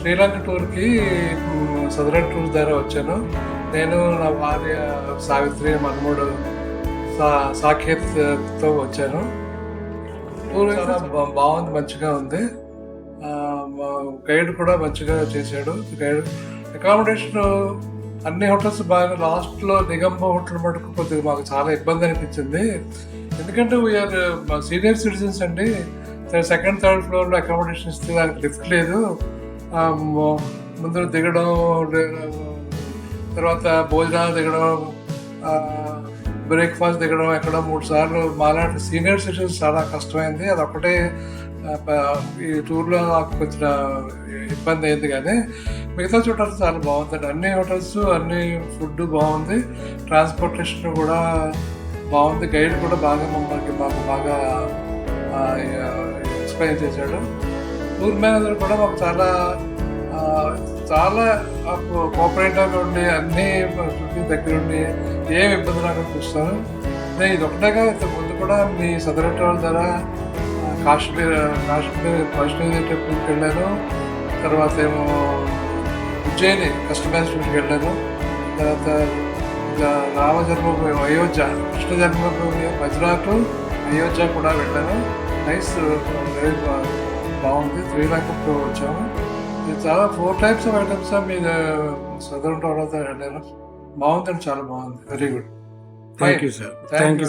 శ్రీలంక టూర్కి southern tour ద్వారా వచ్చాను. నేను నా భార్య సావిత్రి, మనముడు సాకేత్తో వచ్చాను. టూర్ చాలా బాగుంది, మంచిగా ఉంది. గైడ్ కూడా మంచిగా చేశాడు. గైడ్ అకామిడేషన్ అన్ని హోటల్స్ బాగా, లాస్ట్లో నిగంబ హోటల్ మటుకు కొద్దిగా మాకు చాలా ఇబ్బంది అనిపించింది. ఎందుకంటే వీఆర్ సీనియర్ సిటిజన్స్ అండి. సెకండ్ థర్డ్ ఫ్లోర్లో అకామిడేషన్ ఇస్తే దానికి లిఫ్ట్ లేదు. ముందు దిగడం, తర్వాత భోజనాలు దిగడం, బ్రేక్ఫాస్ట్ దిగడం ఎక్కడ 3 సార్లు మాలాంటి సీనియర్ సిటిజన్స్ చాలా కష్టమైంది. అదొక్కటే ఈ టూర్లో నాకు కొంచెం ఇబ్బంది అయింది. కానీ మిగతా హోటల్స్ చాలా బాగుందండి. అన్ని హోటల్స్, అన్ని ఫుడ్ బాగుంది, ట్రాన్స్పోర్టేషన్ కూడా బాగుంది. గైడ్ కూడా బాగా మాకు బాగా ఎక్స్ప్లెయిన్ చేశాడు. టూర్ మేనేజర్ కూడా మాకు చాలా చాలా కోఆపరేటివ్గా ఉండి అన్ని దగ్గర ఉండి ఏం ఇబ్బంది రాకుండా చూస్తాను. నేను ఇది ఒకటేగా ఇంతకుముందు కూడా మీ సదరన్ టూర్ ద్వారా కాశ్మీర్ వైష్ణవి టెంపుల్కి వెళ్ళాను. తర్వాత ఏమో ఉజ్జయిని కస్టమైజ్కి వెళ్ళాను. తర్వాత రామ జన్మభూమి, అయోధ్య, కృష్ణ జన్మభూమి, గుజరాత్, అయోధ్య కూడా వెళ్ళాను. నైస్, వెరీ బాగుంది. శ్రీలంకకు వచ్చాము. ఇది చాలా 4 types ఆఫ్ ఐటమ్స్ మీద సదరన్ టూర్ వెళ్ళాను. బాగుందండి, చాలా బాగుంది. Very good. Thank you sir. Thank you.